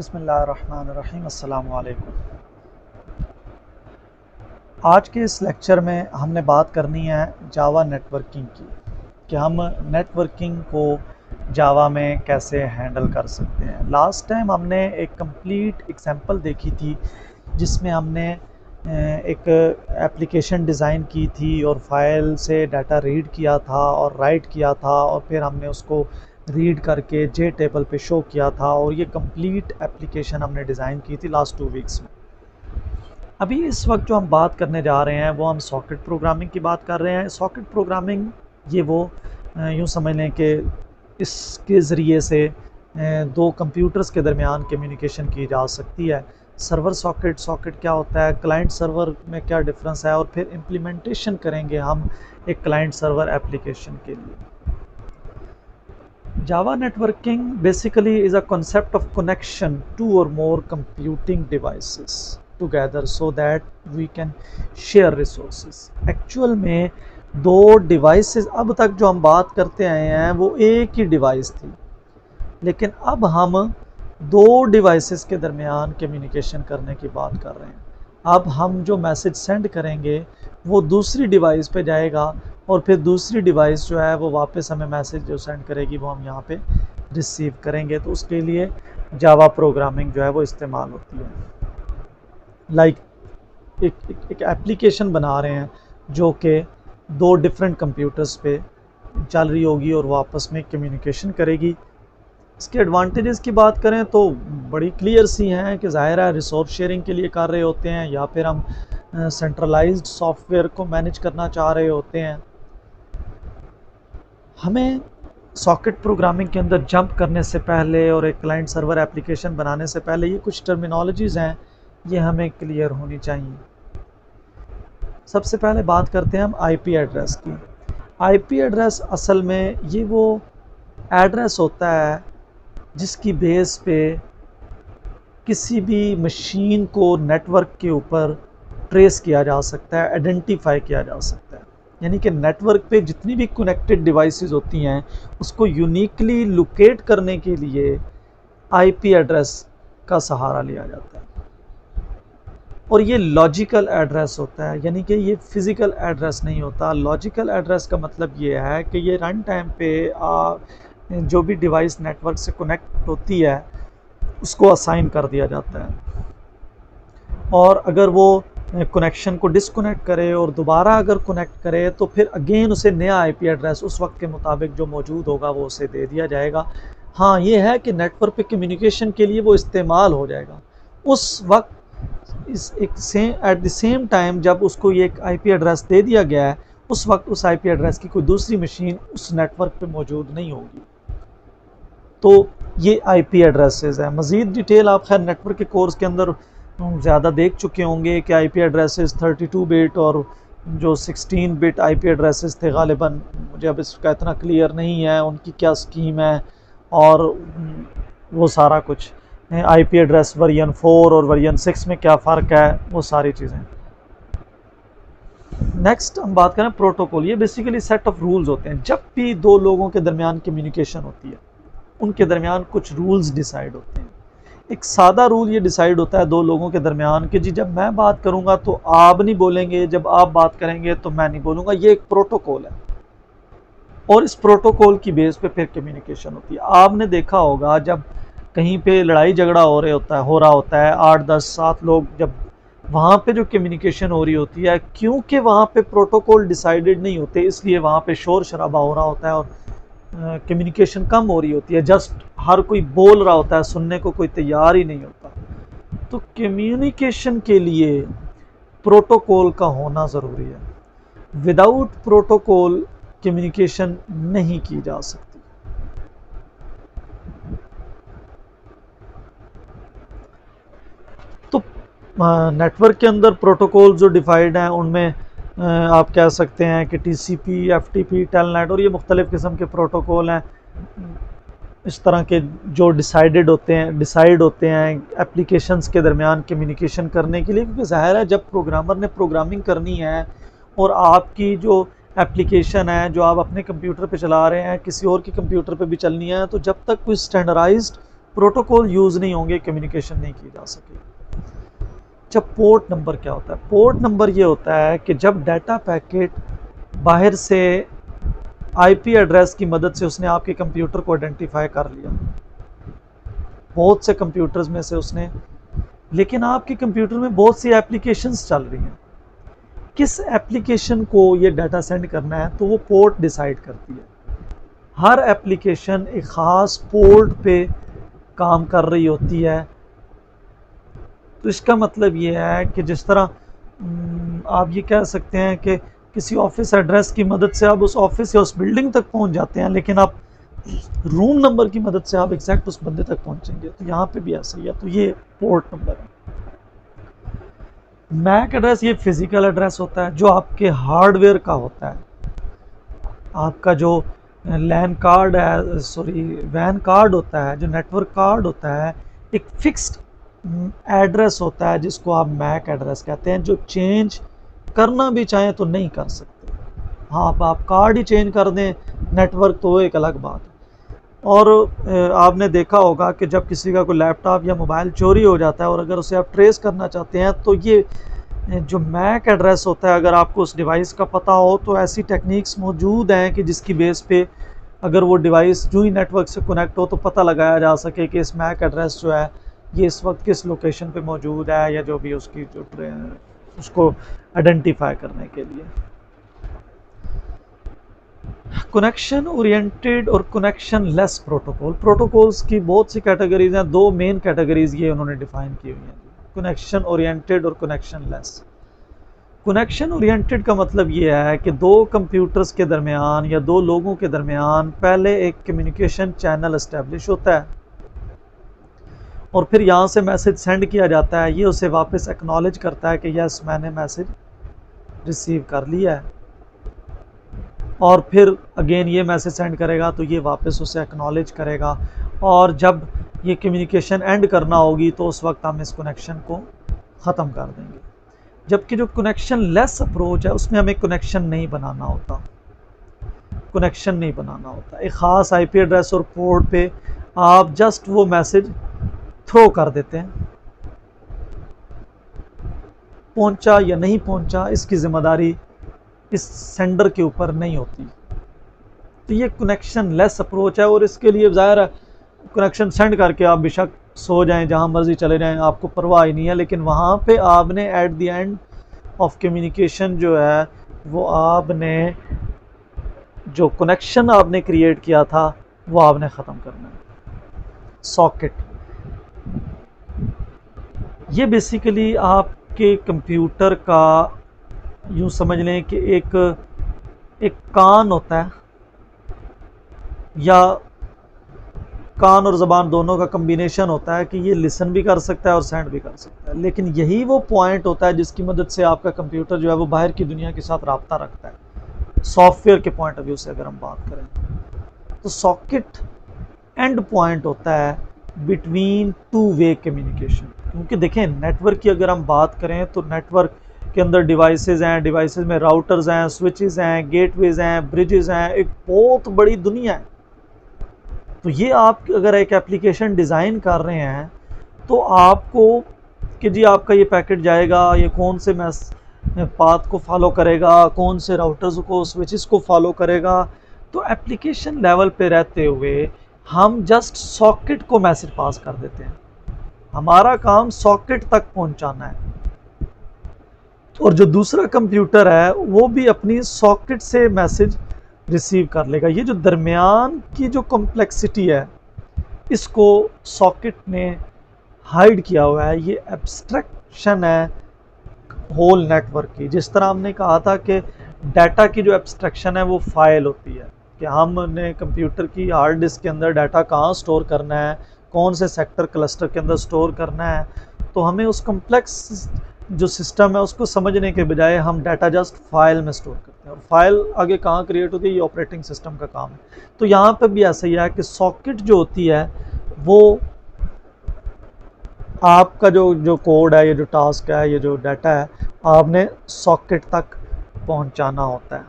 बिस्मिल्लाहिर्रहमानिर्रहीम। अस्सलामु अलैकुम। आज के इस लेक्चर में हमने बात करनी है जावा नेटवर्किंग की, कि हम नेटवर्किंग को जावा में कैसे हैंडल कर सकते हैं। लास्ट टाइम हमने एक कंप्लीट एग्जांपल देखी थी जिसमें हमने एक एप्लीकेशन डिज़ाइन की थी और फाइल से डाटा रीड किया था और राइट किया था और फिर हमने उसको रीड करके जे टेबल पे शो किया था और ये कंप्लीट एप्लीकेशन हमने डिज़ाइन की थी लास्ट 2 वीक्स में। अभी इस वक्त जो हम बात करने जा रहे हैं वो हम सॉकेट प्रोग्रामिंग की बात कर रहे हैं। सॉकेट प्रोग्रामिंग ये वो यूँ समझ लें कि इसके ज़रिए से दो कंप्यूटर्स के दरमियान कम्युनिकेशन की जा सकती है। सर्वर सॉकेट क्या होता है, क्लाइंट सर्वर में क्या डिफरेंस है, और फिर इम्प्लीमेंटेशन करेंगे हम एक क्लाइंट सर्वर एप्लीकेशन के लिए। Java networking basically is a concept of connection two or more computing devices together so that we can share resources। Actual में दो डिवाइसेस, अब तक जो हम बात करते आए हैं वो एक ही डिवाइस थी, लेकिन अब हम दो डिवाइसेस के दरमियान कम्युनिकेशन करने की बात कर रहे हैं। अब हम जो मैसेज सेंड करेंगे वो दूसरी डिवाइस पे जाएगा और फिर दूसरी डिवाइस जो है वो वापस हमें मैसेज जो सेंड करेगी वो हम यहाँ पे रिसीव करेंगे। तो उसके लिए जावा प्रोग्रामिंग जो है वो इस्तेमाल होती है। एक एप्लीकेशन बना रहे हैं जो कि दो डिफरेंट कंप्यूटर्स पे चल रही होगी और वो आपस में कम्युनिकेशन करेगी। इसके एडवांटेजेस की बात करें तो बड़ी क्लियर सी हैं कि ज़ाहिर है रिसोर्स शेयरिंग के लिए कर रहे होते हैं या फिर हम सेंट्रलाइज्ड सॉफ्टवेयर को मैनेज करना चाह रहे होते हैं। हमें सॉकेट प्रोग्रामिंग के अंदर जंप करने से पहले और एक क्लाइंट सर्वर एप्लीकेशन बनाने से पहले ये कुछ टर्मिनोलॉजीज़ हैं, ये हमें क्लियर होनी चाहिए। सबसे पहले बात करते हैं हम आईपी एड्रेस की। आईपी एड्रेस असल में ये वो एड्रेस होता है जिसकी बेस पे किसी भी मशीन को नेटवर्क के ऊपर ट्रेस किया जा सकता है, आइडेंटिफाई किया जा सकता है। यानी कि नेटवर्क पे जितनी भी कनेक्टेड डिवाइसेस होती हैं उसको यूनिकली लोकेट करने के लिए आईपी एड्रेस का सहारा लिया जाता है। और ये लॉजिकल एड्रेस होता है, यानी कि ये फिज़िकल एड्रेस नहीं होता। लॉजिकल एड्रेस का मतलब ये है कि ये रन टाइम पे जो भी डिवाइस नेटवर्क से कनेक्ट होती है उसको असाइन कर दिया जाता है, और अगर वो कनेक्शन को डिसकनेक्ट करे और दोबारा अगर कनेक्ट करे तो फिर अगेन उसे नया आईपी एड्रेस उस वक्त के मुताबिक जो मौजूद होगा वो उसे दे दिया जाएगा। हाँ, ये है कि नेटवर्क पे कम्युनिकेशन के लिए वो इस्तेमाल हो जाएगा उस वक्त। एट द सेम टाइम जब उसको ये एक आईपी एड्रेस दे दिया गया है उस वक्त उस आईपी एड्रेस की कोई दूसरी मशीन उस नेटवर्क पे मौजूद नहीं होगी। तो ये आईपी एड्रेसेस है। मज़ीद डिटेल आप खैर नेटवर्क के कोर्स के अंदर ज़्यादा देख चुके होंगे कि आईपी एड्रेसेस 32 बिट और जो 16 बिट आईपी एड्रेसेस थे, ग़ालिबन मुझे अब इसका इतना क्लियर नहीं है उनकी क्या स्कीम है और वो सारा कुछ, आईपी एड्रेस वर्जन 4 और वर्जन 6 में क्या फ़र्क है, वो सारी चीज़ें। नेक्स्ट हम बात करें प्रोटोकॉल। ये बेसिकली सेट ऑफ रूल्स होते हैं। जब भी दो लोगों के दरमियान कम्युनिकेशन होती है उनके दरमियान कुछ रूल्स डिसाइड होते हैं। एक सादा रूल ये डिसाइड होता है दो लोगों के दरमियान कि जी जब मैं बात करूंगा तो आप नहीं बोलेंगे, जब आप बात करेंगे तो मैं नहीं बोलूँगा। ये एक प्रोटोकॉल है और इस प्रोटोकॉल की बेस पे फिर कम्युनिकेशन होती है। आपने देखा होगा जब कहीं पे लड़ाई झगड़ा हो रहा होता है 8-10-7 लोग, जब वहाँ पे जो कम्युनिकेशन हो रही होती है, क्योंकि वहाँ पे प्रोटोकॉल डिसाइडेड नहीं होते इसलिए वहाँ पे शोर शराबा हो रहा होता है और कम्युनिकेशन कम हो रही होती है। जस्ट हर कोई बोल रहा होता है, सुनने को कोई तैयार ही नहीं होता। तो कम्युनिकेशन के लिए प्रोटोकॉल का होना ज़रूरी है। विदाउट प्रोटोकॉल कम्युनिकेशन नहीं की जा सकती। तो नेटवर्क के अंदर प्रोटोकॉल जो डिफाइंड हैं उनमें आप कह सकते हैं कि टीसीपी, एफटीपी, टेलनेट और ये मुख्तलिफ़ किस्म के प्रोटोकॉल हैं इस तरह के जो डिसाइड होते हैं एप्लीकेशंस के दरमियान कम्युनिकेशन करने के लिए। क्योंकि ज़ाहिर है जब प्रोग्रामर ने प्रोग्रामिंग करनी है और आपकी जो एप्लीकेशन है जो आप अपने कंप्यूटर पे चला रहे हैं किसी और के कंप्यूटर पे भी चलनी है, तो जब तक कोई स्टैंडर्डाइज्ड प्रोटोकॉल यूज नहीं होंगे, कम्युनिकेशन नहीं की जा सकेगी। जब पोर्ट नंबर क्या होता है? पोर्ट नंबर ये होता है कि जब डाटा पैकेट बाहर से आईपी एड्रेस की मदद से उसने आपके कंप्यूटर को आइडेंटिफाई कर लिया, बहुत से कंप्यूटर्स में से उसने, लेकिन आपके कंप्यूटर में बहुत सी एप्लीकेशंस चल रही हैं, किस एप्लीकेशन को ये डाटा सेंड करना है तो वो पोर्ट डिसाइड करती है। हर एप्लीकेशन एक ख़ास पोर्ट पे काम कर रही होती है। तो इसका मतलब ये है कि जिस तरह आप ये कह सकते हैं कि किसी ऑफिस एड्रेस की मदद से आप उस ऑफिस या उस बिल्डिंग तक पहुंच जाते हैं, लेकिन आप रूम नंबर की मदद से आप एग्जैक्ट उस बंदे तक पहुंचेंगे। तो यहाँ पे भी ऐसा ही है। तो ये पोर्ट नंबर है। मैक एड्रेस ये फिजिकल एड्रेस होता है जो आपके हार्डवेयर का होता है। आपका जो लैन कार्ड है, सॉरी वैन कार्ड होता है, जो नेटवर्क कार्ड होता है, एक फिक्स्ड एड्रेस होता है जिसको आप मैक एड्रेस कहते हैं, जो चेंज करना भी चाहें तो नहीं कर सकते। हाँ, आप कार्ड ही चेंज कर दें, नेटवर्क तो एक अलग बात है। और आपने देखा होगा कि जब किसी का कोई लैपटॉप या मोबाइल चोरी हो जाता है और अगर उसे आप ट्रेस करना चाहते हैं तो ये जो मैक एड्रेस होता है, अगर आपको उस डिवाइस का पता हो तो ऐसी टेक्निक्स मौजूद हैं कि जिसकी बेस पे अगर वो डिवाइस जो ही नेटवर्क से कनेक्ट हो तो पता लगाया जा सके कि इस मैक एड्रेस जो है ये इस वक्त किस लोकेशन पे मौजूद है, या जो भी उसकी जो उसको आइडेंटिफाई करने के लिए। कनेक्शन ओरिएंटेड और कनेक्शन लेस प्रोटोकॉल। प्रोटोकॉल्स की बहुत सी कैटेगरीज हैं, दो मेन कैटेगरीज ये उन्होंने डिफाइन की हुई हैं, कनेक्शन ओरिएंटेड और कनेक्शन लेस। कनेक्शन ओरिएंटेड का मतलब ये है कि दो कंप्यूटर्स के दरमियान या दो लोगों के दरमियान पहले एक कम्युनिकेशन चैनल एस्टेब्लिश होता है और फिर यहाँ से मैसेज सेंड किया जाता है। ये उसे वापस एक्नॉलेज करता है कि यस मैंने मैसेज रिसीव कर लिया है, और फिर अगेन ये मैसेज सेंड करेगा तो ये वापस उसे एक्नॉलेज करेगा, और जब ये कम्युनिकेशन एंड करना होगी तो उस वक्त हम इस कनेक्शन को ख़त्म कर देंगे। जबकि जो कनेक्शन लेस अप्रोच है उसमें हमें कनेक्शन नहीं बनाना होता, एक ख़ास आईपी एड्रेस और पोर्ट पे आप जस्ट वो मैसेज थ्रो कर देते हैं, पहुंचा या नहीं पहुंचा इसकी जिम्मेदारी इस सेंडर के ऊपर नहीं होती। तो ये कनेक्शन लेस अप्रोच है, और इसके लिए ज़ाहिर है कनेक्शन सेंड करके आप बेशक सो जाएं, जहां मर्जी चले जाएं, आपको परवाह ही नहीं है, लेकिन वहां पे आपने at the end of communication जो है वो आपने जो कनेक्शन आपने क्रिएट किया था वो आपने ख़त्म करना है। सॉकेट, ये बेसिकली आपके कंप्यूटर का यूँ समझ लें कि एक कान होता है, या कान और ज़बान दोनों का कम्बिनेशन होता है कि ये लिसन भी कर सकता है और सेंड भी कर सकता है। लेकिन यही वो पॉइंट होता है जिसकी मदद से आपका कंप्यूटर जो है वो बाहर की दुनिया के साथ राब्ता रखता है। सॉफ्टवेयर के पॉइंट ऑफ व्यू से अगर हम बात करें तो सॉकेट एंड पॉइंट होता है बिटवीन टू वे कम्युनिकेशन। क्योंकि देखें, नेटवर्क की अगर हम बात करें तो नेटवर्क के अंदर डिवाइसेस हैं, डिवाइसेस में राउटर्स हैं, स्विचेस हैं, गेटवेज हैं, ब्रिजेस हैं, एक बहुत बड़ी दुनिया है। तो ये आप अगर एक एप्लीकेशन डिज़ाइन कर रहे हैं तो आपको कि जी आपका ये पैकेट जाएगा, ये कौन से पाथ को फॉलो करेगा, कौन से राउटर्स को, स्विचेस को फॉलो करेगा। तो एप्लीकेशन लेवल पे रहते हुए हम जस्ट सॉकेट को मैसेज पास कर देते हैं, हमारा काम सॉकेट तक पहुंचाना है, और जो दूसरा कंप्यूटर है वो भी अपनी सॉकेट से मैसेज रिसीव कर लेगा। ये जो दरमियान की जो कॉम्प्लेक्सिटी है इसको सॉकेट ने हाइड किया हुआ है, ये एब्स्ट्रैक्शन है होल नेटवर्क की। जिस तरह हमने कहा था कि डाटा की जो एब्स्ट्रैक्शन है वो फाइल होती है, कि हमने कंप्यूटर की हार्ड डिस्क के अंदर डाटा कहाँ स्टोर करना है, कौन से सेक्टर क्लस्टर के अंदर स्टोर करना है। तो हमें उस कम्प्लेक्स जो सिस्टम है उसको समझने के बजाय हम डाटा जस्ट फाइल में स्टोर करते हैं, और फाइल आगे कहाँ क्रिएट होती है, ये ऑपरेटिंग सिस्टम का काम है। तो यहाँ पर भी ऐसा ही है कि सॉकेट जो होती है वो आपका जो कोड है, ये जो टास्क है, ये जो डाटा है, आपने सॉकेट तक पहुँचाना होता है।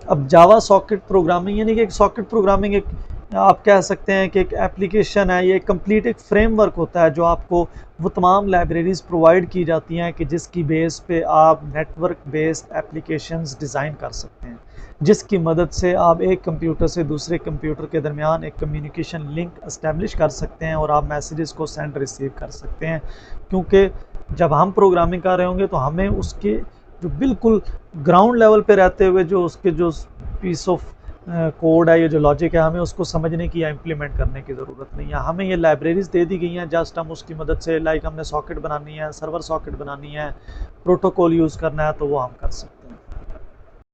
अब जावा सॉकेट प्रोग्रामिंग, यानी कि एक सॉकेट प्रोग्रामिंग एक आप कह सकते हैं कि एक एप्लीकेशन है, ये कंप्लीट एक फ्रेमवर्क होता है जो आपको वो तमाम लाइब्रेरीज प्रोवाइड की जाती हैं कि जिसकी बेस पे आप नेटवर्क बेस्ड एप्लीकेशंस डिज़ाइन कर सकते हैं, जिसकी मदद से आप एक कंप्यूटर से दूसरे कंप्यूटर के दरमियान एक कम्युनिकेशन लिंक इस्टेब्लिश कर सकते हैं और आप मैसेजेस को सेंड रिसीव कर सकते हैं। क्योंकि जब हम प्रोग्रामिंग कर रहे होंगे तो हमें उसके जो बिल्कुल ग्राउंड लेवल पे रहते हुए जो उसके जो पीस ऑफ कोड है, ये जो लॉजिक है, हमें उसको समझने की या इम्प्लीमेंट करने की ज़रूरत नहीं है। हमें ये लाइब्रेरीज दे दी गई हैं, जस्ट हम उसकी मदद से, लाइक हमने सॉकेट बनानी है, सर्वर सॉकेट बनानी है, प्रोटोकॉल यूज़ करना है, तो वो हम कर सकते हैं।